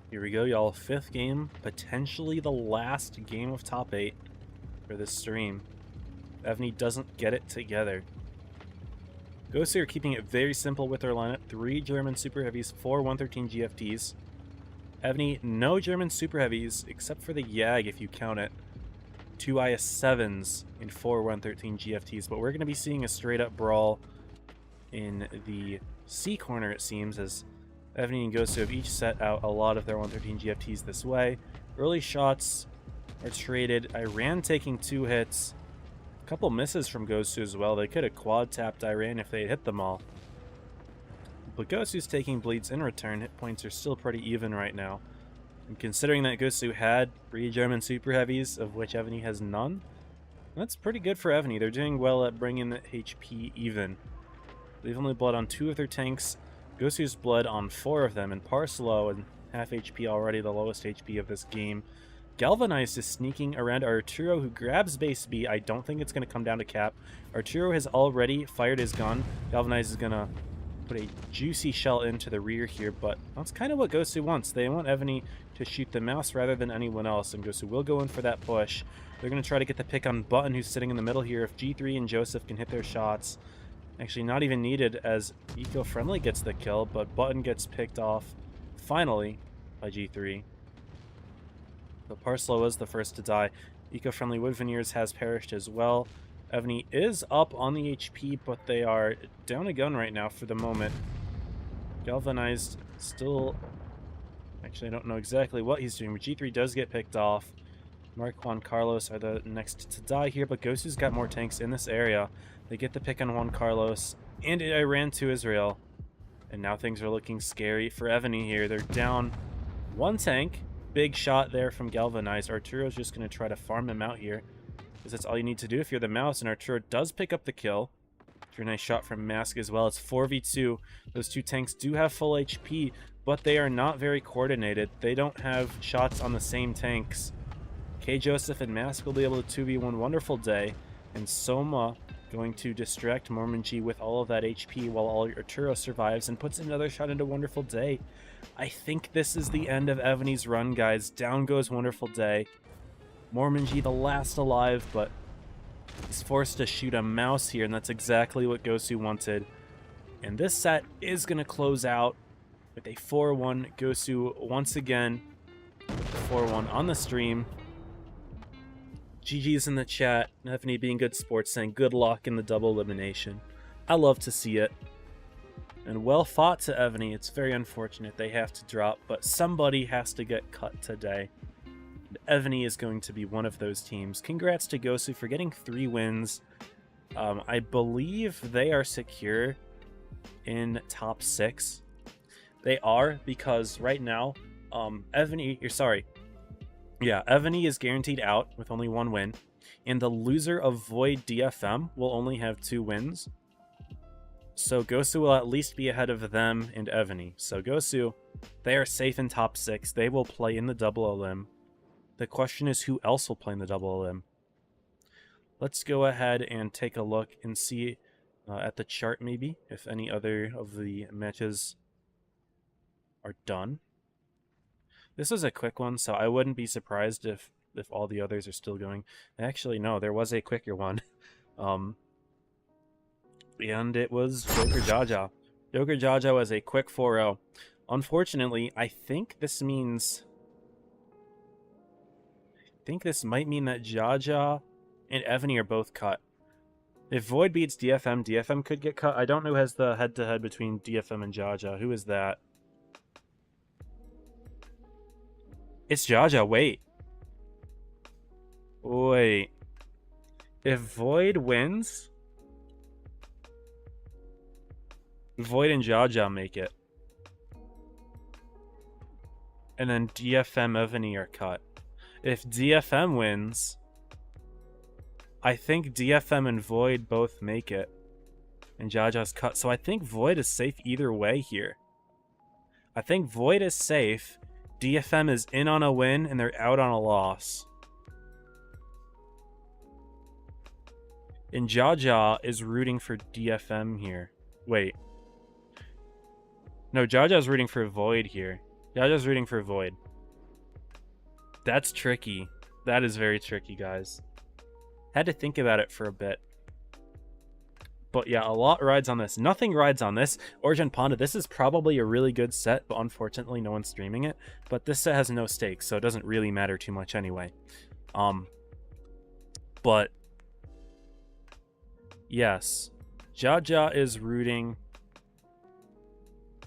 Here we go, y'all. 5th game, potentially the last game of top 8 for this stream. Evony doesn't get it together. Gosu are keeping it very simple with their lineup. 3 German Super Heavies, 4 113 GFTs. Evony, no German Super Heavies, except for the Yag if you count it. 2 IS-7s and 4 113 GFTs, but we're going to be seeing a straight-up brawl in the C corner, it seems, as Evony and Gosu have each set out a lot of their 113 GFTs this way. Early shots are traded. Iran taking 2 hits. A couple misses from Gosu as well. They could have quad-tapped Iran if they had hit them all. But Gosu's taking bleeds in return. Hit points are still pretty even right now. And considering that Gosu had 3 German Super Heavies, of which Evony has none, that's pretty good for Evony. They're doing well at bringing the HP even. They've only bled on 2 of their tanks. Gosu's bled on 4 of them, and Parslow and half HP already the lowest HP of this game. Galvanized is sneaking around Arturo, who grabs base B. I don't think it's going to come down to cap. Arturo has already fired his gun. Galvanized is going to put a juicy shell into the rear here, but that's kind of what Gosu wants. They want Evony to shoot the mouse rather than anyone else, and Gosu will go in for that push. They're going to try to get the pick on Button, who's sitting in the middle here. If G3 and Joseph can hit their shots, actually not even needed, as Eco-Friendly gets the kill, but Button gets picked off finally by G3. But Parslow was the first to die. Eco-Friendly Wood Veneers has perished as well. Evony is up on the HP, but they are down a gun right now for the moment. Galvanized still... Actually, I don't know exactly what he's doing, but G3 does get picked off. Mark Juan Carlos are the next to die here, but Gosu's got more tanks in this area. They get the pick on Juan Carlos, and Iran to Israel. And now things are looking scary for Evony here. They're down 1 tank. Big shot there from Galvanized. Arturo's just going to try to farm him out here, because that's all you need to do if you're the mouse, and Arturo does pick up the kill. After a nice shot from Mask as well. It's 4v2. Those 2 tanks do have full HP, but they are not very coordinated. They don't have shots on the same tanks. K. Joseph and Mask will be able to 2v1 Wonderful Day, and Soma Going to distract Mormonji with all of that HP while all your Arturo survives and puts another shot into Wonderful Day. I think this is the end of Evony's run, guys. Down goes Wonderful Day. Mormonji, the last alive, but he's forced to shoot a mouse here, and that's exactly what Gosu wanted. And this set is going to close out with a 4-1. Gosu once again 4-1 on the stream. GG's in the chat. Evony being good sports, saying good luck in the double elimination. I love to see it. And well fought to Evony. It's very unfortunate they have to drop, but somebody has to get cut today. And Evony is going to be one of those teams. Congrats to Gosu for getting 3 wins. I believe they are secure in top 6. They are, because right now, Evony is guaranteed out with only 1 win, and the loser of Void DFM will only have 2 wins. So Gosu will at least be ahead of them and Evony. So Gosu, they are safe in top 6. They will play in the double elim. The question is who else will play in the double elim. Let's go ahead and take a look and see at the chart maybe if any other of the matches are done. This is a quick one, so I wouldn't be surprised if all the others are still going. Actually, no, there was a quicker one. And it was Joker Jaja. Joker Jaja was a quick 4-0. Unfortunately, I think this might mean that Jaja and Evony are both cut. If Void beats DFM, DFM could get cut. I don't know who has the head-to-head between DFM and Jaja. Who is that? It's Jaja. Wait. If Void wins, Void and Jaja make it. And then DFM, Evony are cut. If DFM wins, I think DFM and Void both make it. And Jaja's cut. So I think Void is safe either way here. I think Void is safe. DFM is in on a win, and they're out on a loss. And Jaja is rooting for DFM here. Wait. No, Jaja's rooting for Void here. Jaja's rooting for Void. That's tricky. That is very tricky, guys. Had to think about it for a bit. But yeah, a lot rides on this. Nothing rides on this. Origin Panda, this is probably a really good set, but unfortunately no one's streaming it. But this set has no stakes, so it doesn't really matter too much anyway. But yes, Jaja is rooting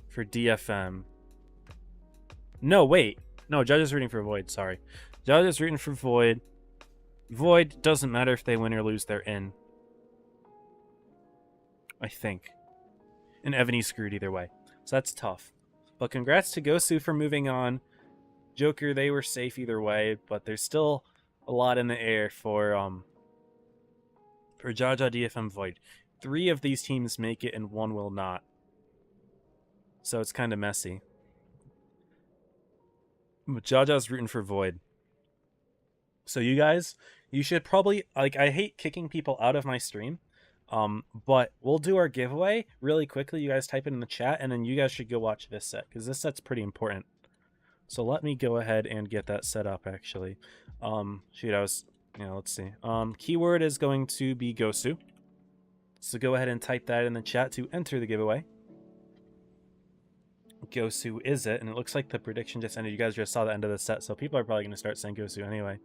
for DFM. No, wait. No, Jaja's rooting for Void, sorry. Jaja's rooting for Void. Void, doesn't matter if they win or lose, they're in. I think. And Evony's screwed either way. So that's tough. But congrats to Gosu for moving on. Joker, they were safe either way, but there's still a lot in the air for Jaja, DFM, Void. 3 of these teams make it and 1 will not. So it's kind of messy. But Jaja's rooting for Void. So you guys, you should probably, like, I hate kicking people out of my stream. But we'll do our giveaway really quickly. You guys type it in the chat, and then you guys should go watch this set, because this set's pretty important. So let me go ahead and get that set up, actually. Let's see. Keyword is going to be Gosu. So go ahead and type that in the chat to enter the giveaway. Gosu is it, and it looks like the prediction just ended. You guys just saw the end of the set, so people are probably going to start saying Gosu anyway.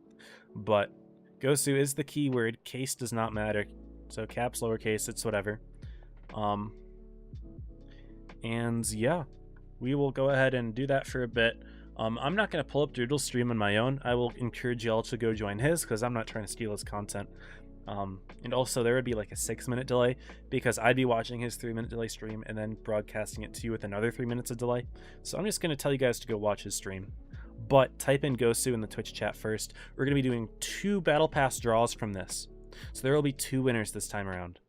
But Gosu is the keyword. Case does not matter. So caps, lowercase, it's whatever. And yeah, we will go ahead and do that for a bit. I'm not going to pull up Doodle's stream on my own. I will encourage y'all to go join his, because I'm not trying to steal his content. And also there would be like a 6-minute delay, because I'd be watching his 3-minute delay stream and then broadcasting it to you with another 3 minutes of delay. So I'm just going to tell you guys to go watch his stream. But type in Gosu in the Twitch chat first. We're going to be doing 2 Battle Pass draws from this. So there will be 2 winners this time around.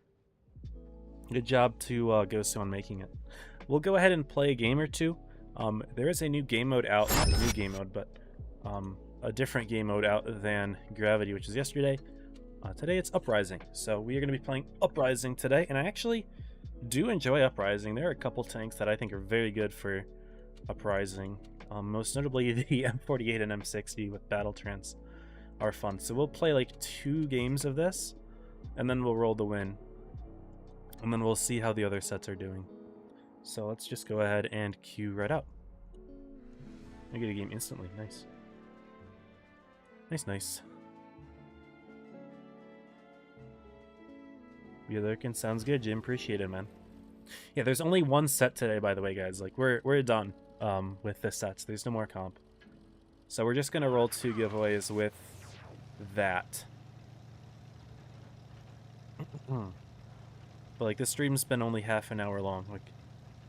Good job to Gosu on making it. We'll go ahead and play a game or 2. There is a new game mode out. Not a new game mode, but a different game mode out than Gravity, which is yesterday. Today it's Uprising, so we are going to be playing Uprising today, and I actually do enjoy Uprising. There are a couple tanks that I think are very good for Uprising, most notably the M48 and M60 with Battle Trance are fun. So we'll play like 2 games of this, and then we'll roll the win, and then we'll see how the other sets are doing. So let's just go ahead and queue right up. I get a game instantly. Nice. Nice. Yeah, lurking sounds good, Jim. Appreciate it, man. Yeah, there's only one set today, by the way, guys. Like we're done with the sets. There's no more comp. So we're just gonna roll 2 giveaways with that. But like this stream's been only half an hour long. Like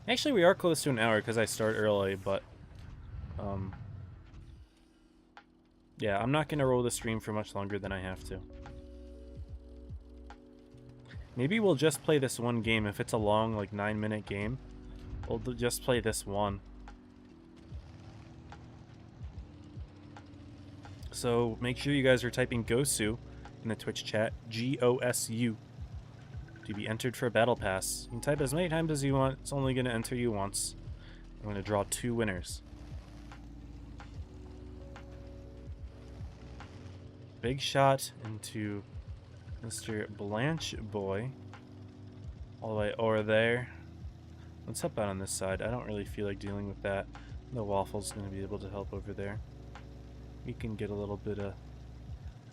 actually we are close to an hour because I start early, but yeah, I'm not gonna roll the stream for much longer than I have to. Maybe we'll just play this one game. If it's a long, like 9-minute game, we'll just play this one. So make sure you guys are typing Gosu in the Twitch chat, G-O-S-U, to be entered for a battle pass. You can type as many times as you want. It's only going to enter you once. I'm going to draw 2 winners. Big shot into Mr. Blanche Boy, all the way over there. Let's help out on this side. I don't really feel like dealing with that. The Waffle's going to be able to help over there. We can get a little bit of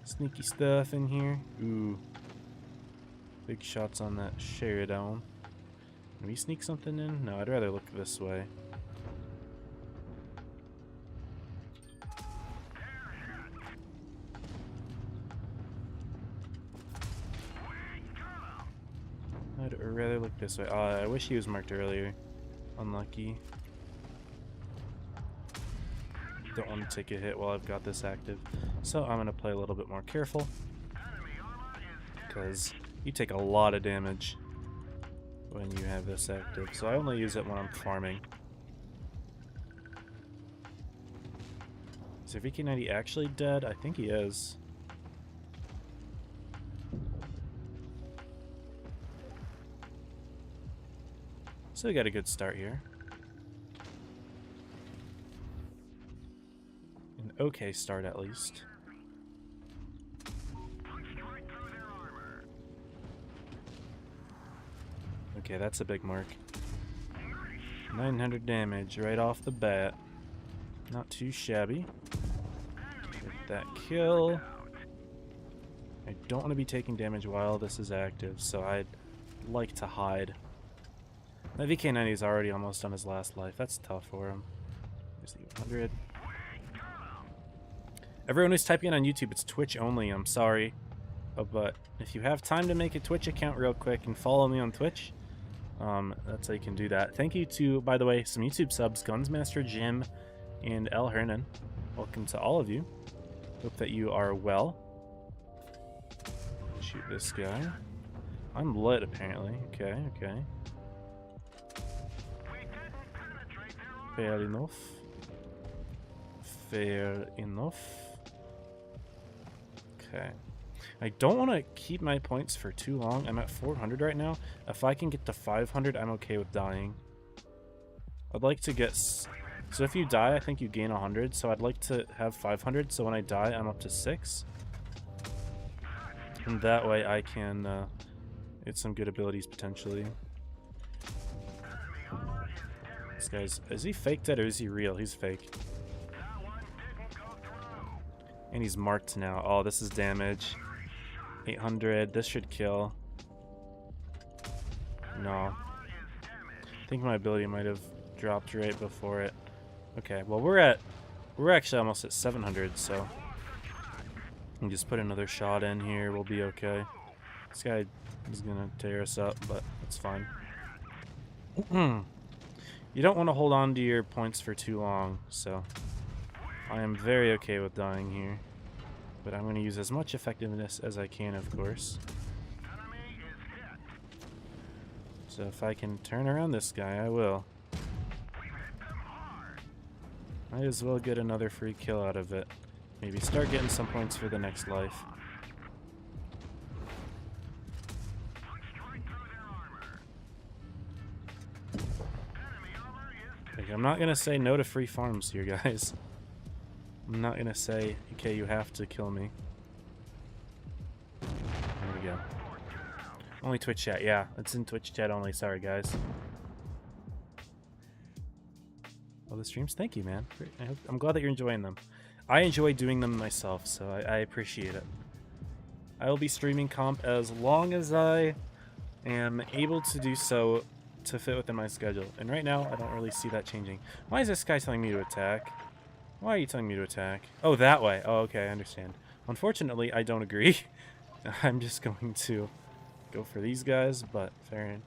sneaky stuff in here. Ooh. Big shots on that Sheridan. Can we sneak something in? No, I'd rather look this way. I'd rather look this way. I wish he was marked earlier. Unlucky. Don't want to take a hit while I've got this active. So I'm going to play a little bit more careful. Because you take a lot of damage when you have this active. So I only use it when I'm farming. Is VK90 actually dead? I think he is. So we got a good start here. An okay start at least. Okay, that's a big mark. 900 damage right off the bat. Not too shabby. Get that kill. I don't want to be taking damage while this is active, so I'd like to hide. That VK90 is already almost on his last life. That's tough for him. Here's the 100. Everyone who's typing in on YouTube, it's Twitch only. I'm sorry. But if you have time to make a Twitch account real quick and follow me on Twitch, that's how you can do that. Thank you to, by the way, some YouTube subs, Gunsmaster Jim and L. Hernan. Welcome to all of you. Hope that you are well. Shoot this guy. I'm lit, apparently. Okay. Fair enough. Okay. I don't want to keep my points for too long. I'm at 400 right now. If I can get to 500, I'm okay with dying. I'd like to get... So if you die, I think you gain 100. So I'd like to have 500. So when I die, I'm up to 6. And that way I can get some good abilities potentially. This guy's... Is he fake dead or is he real? He's fake. And he's marked now. Oh, this is damage. 800. This should kill. No. I think my ability might have dropped right before it. Okay, well we're actually almost at 700, so I can just put another shot in here. We'll be okay. This guy is gonna tear us up, but it's fine. You don't want to hold on to your points for too long, so I am very okay with dying here. But I'm going to use as much effectiveness as I can, of course. So if I can turn around this guy, I will. Might as well get another free kill out of it. Maybe start getting some points for the next life. Like, I'm not gonna say no to free farms here, guys. I'm not gonna say, okay, you have to kill me. There we go. Only Twitch chat, yeah. It's in Twitch chat only. Sorry, guys. Well, the streams, thank you, man. I'm glad that you're enjoying them. I enjoy doing them myself, so I appreciate it. I will be streaming comp as long as I am able to do so to fit within my schedule. And right now, I don't really see that changing. Why is this guy telling me to attack? Why are you telling me to attack? Oh, that way. Oh, okay, I understand. Unfortunately, I don't agree. I'm just going to go for these guys, but fair enough.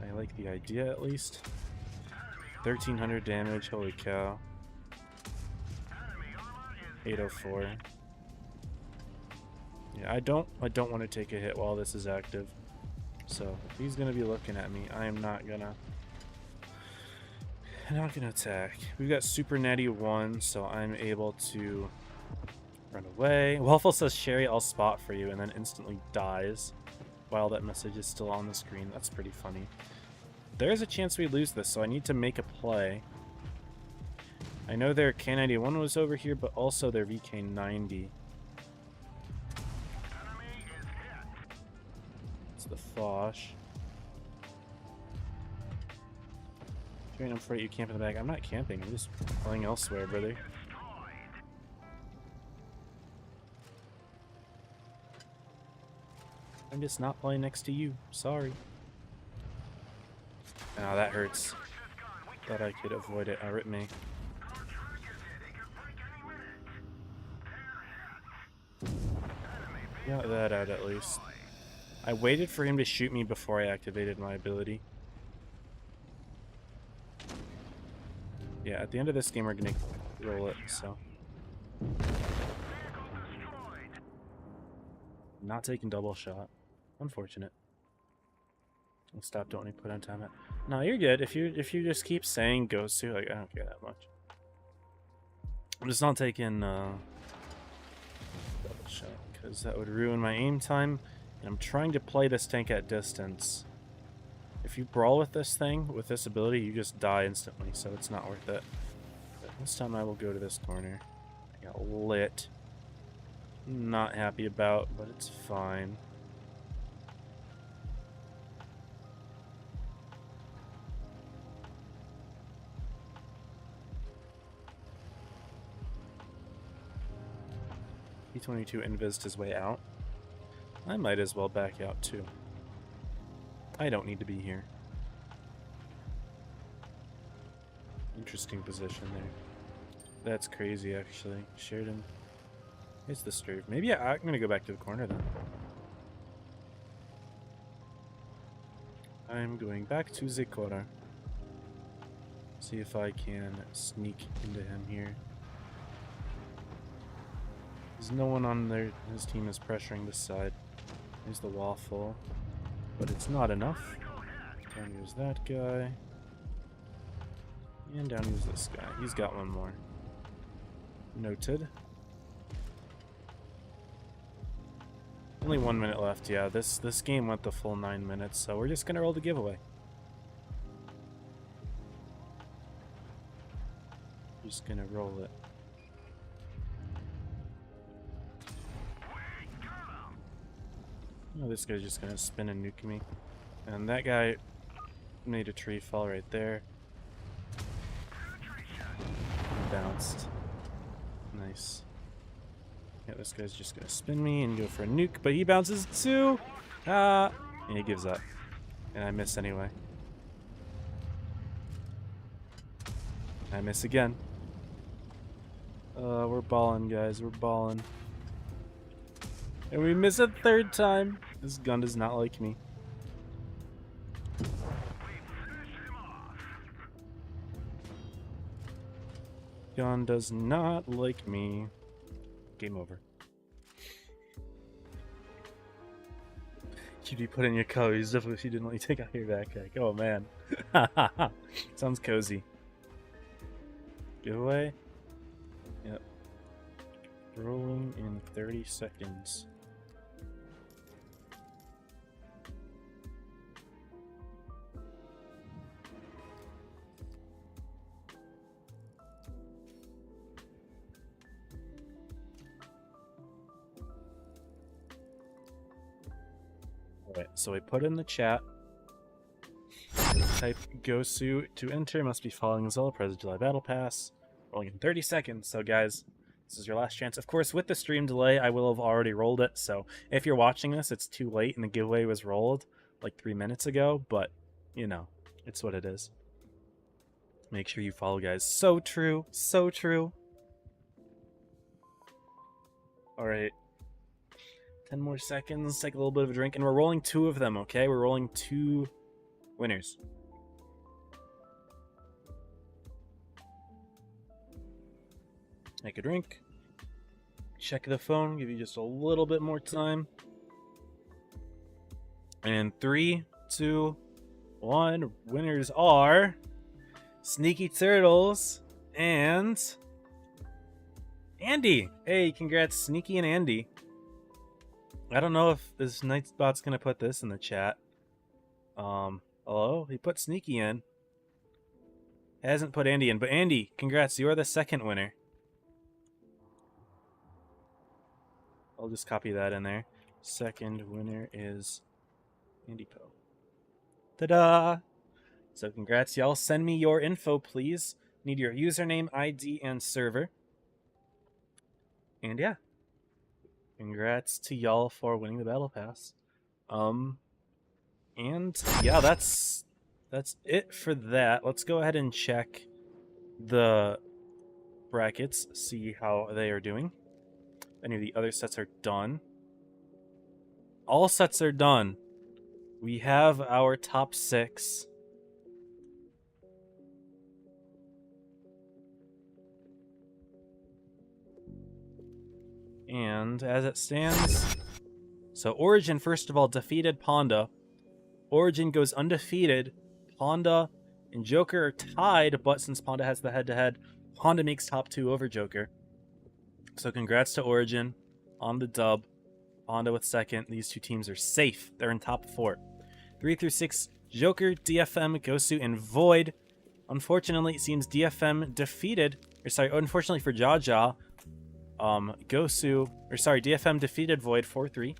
I like the idea, at least. 1,300 damage, holy cow. 804. Yeah, I don't want to take a hit while this is active. So if he's gonna be looking at me, I'm not gonna attack. We've got Super Natty 1, so I'm able to run away. Waffle says, Sherry, I'll spot for you, and then instantly dies while that message is still on the screen. That's pretty funny. There is a chance we lose this, so I need to make a play. I know their K91 was over here, but also their VK90. It's the Foch. I'm afraid you camp in the back. I'm not camping. I'm just playing elsewhere, brother. I'm just not playing next to you. Sorry. Oh, that hurts. Thought I could avoid it. Rip me. Got that out at least. I waited for him to shoot me before I activated my ability. Yeah, at the end of this game we're gonna roll it, so. Not taking double shot. Unfortunate. I'll stop, don't need to put on time it. No, you're good. If you just keep saying Gosu, like I don't care that much. I'm just not taking double shot because that would ruin my aim time. And I'm trying to play this tank at distance. If you brawl with this thing, with this ability, you just die instantly, so it's not worth it. But this time I will go to this corner. I got lit. Not happy about, but it's fine. P22 invised his way out. I might as well back out too. I don't need to be here. Interesting position there. That's crazy, actually. Sheridan. It's the strafe. Maybe I'm gonna go back to the corner then. I'm going back to the corner. See if I can sneak into him here. There's no one on there. His team is pressuring this side. There's the waffle. But it's not enough. Down goes that guy. And down goes this guy. He's got one more. Noted. Only 1 minute left. Yeah, this game went the full 9 minutes, so we're just gonna roll the giveaway. Just gonna roll it. Oh, this guy's just gonna spin and nuke me. And that guy made a tree fall right there. Bounced. Nice. Yeah, this guy's just gonna spin me and go for a nuke, but he bounces too! Ah! And he gives up. And I miss anyway. I miss again. We're balling, guys. We're balling. And we miss a third time. This gun does not like me. Gun does not like me. Game over. You'd be putting your colors up if you didn't let you take out your backpack. Oh man. Sounds cozy. Giveaway? Yep. Rolling in 30 seconds. Alright, so we put in the chat. Type Gosu to enter. Must be following as well. President July Battle Pass. Rolling in 30 seconds. So guys, this is your last chance. Of course, with the stream delay, I will have already rolled it. So if you're watching this, it's too late and the giveaway was rolled like 3 minutes ago. But, you know, it's what it is. Make sure you follow, guys. So true. So true. Alright. 10 more seconds. Take a little bit of a drink. And we're rolling 2 of them, okay? We're rolling 2 winners. Take a drink. Check the phone. Give you just a little bit more time. And 3, 2, 1. Winners are Sneaky Turtles and Andy. Hey, congrats, Sneaky and Andy. I don't know if this Nightbot's gonna put this in the chat. Hello? He put Sneaky in. Hasn't put Andy in, but Andy, congrats, you are the second winner. I'll just copy that in there. Second winner is Andy Poe. Ta-da! So congrats, y'all. Send me your info, please. Need your username, ID, and server. And yeah. Congrats to y'all for winning the Battle Pass. And yeah, that's it for that. Let's go ahead and check the brackets, see how they are doing. Any of the other sets are done. All sets are done. We have our top 6. And as it stands, so Origin, first of all, defeated Ponda. Origin goes undefeated. Ponda and Joker are tied, but since Ponda has the head-to-head, Ponda makes top 2 over Joker. So congrats to Origin on the dub. Ponda with second. These 2 teams are safe. They're in top 4. 3 through 6, Joker, DFM, Gosu, and Void. Unfortunately, it seems DFM defeated, or sorry, unfortunately for Jaja, DFM defeated Void 4-3.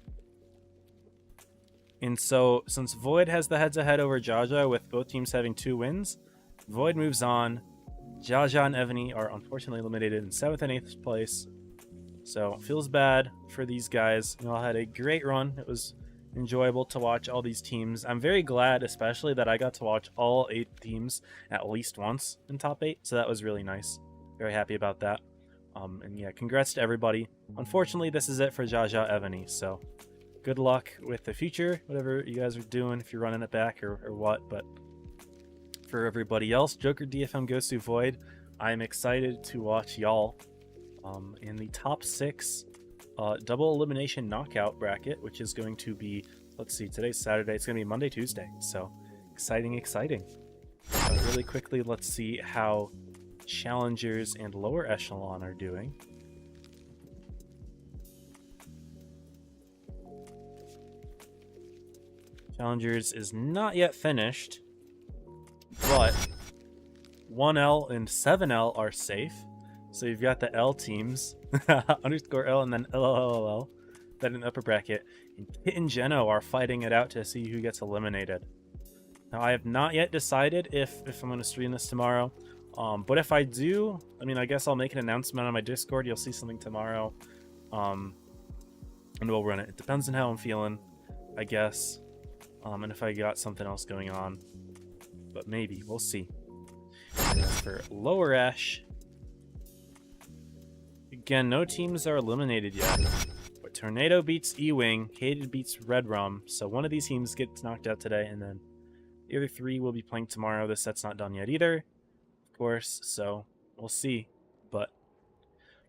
And so, since Void has the head-to-head over Jaja, with both teams having 2 wins, Void moves on. Jaja and Evony are unfortunately eliminated in 7th and 8th place. So, feels bad for these guys. You all had a great run. It was enjoyable to watch all these teams. I'm very glad, especially, that I got to watch all 8 teams at least once in top 8. So that was really nice. Very happy about that. And yeah, congrats to everybody. Unfortunately, this is it for Jaja Evony. So, good luck with the future, whatever you guys are doing, if you're running it back or what. But for everybody else, Joker, DFM, Gosu, Void, I'm excited to watch y'all in the top 6 double elimination knockout bracket, which is going to be, let's see, today's Saturday. It's going to be Monday, Tuesday. So exciting. Really quickly, let's see how Challengers and lower echelon are doing. Challengers is not yet finished, but 1L and 7L are safe. So you've got the L teams, underscore L and then LLLL, that in the upper bracket. And Kit and Geno are fighting it out to see who gets eliminated. Now, I have not yet decided if I'm going to stream this tomorrow. But if I do, I mean, I guess I'll make an announcement on my Discord. You'll see something tomorrow. And we'll run it. It depends on how I'm feeling, I guess. And if I got something else going on. But maybe. We'll see. And as for lower Ash, again, no teams are eliminated yet. But Tornado beats E-Wing. Hated beats Red Rum. So one of these teams gets knocked out today. And then the other 3 will be playing tomorrow. This set's not done yet either. Course, so we'll see, but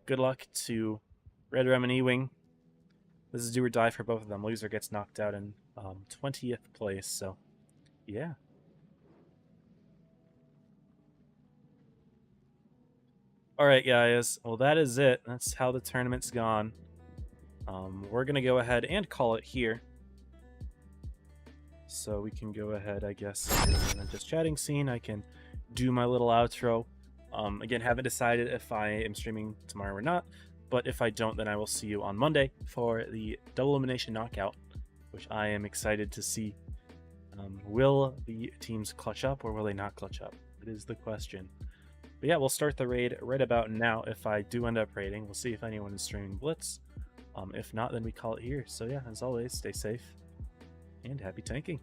good luck to Red Rum and E-Wing. This is do or die for both of them. Loser gets knocked out in 20th place, so yeah. Alright guys, well that is it. That's how the tournament's gone. We're gonna go ahead and call it here. So we can go ahead, I guess, in the just chatting scene. I can do my little outro. Again, haven't decided if I am streaming tomorrow or not, but if I don't, then I will see you on Monday for the double elimination knockout. which I am excited to see. Will the teams clutch up or will they not clutch up? It is the question. But yeah, we'll start the raid right about now. If I do end up raiding, we'll see if anyone is streaming Blitz. If not, then we call it here. So yeah, as always, stay safe and happy tanking.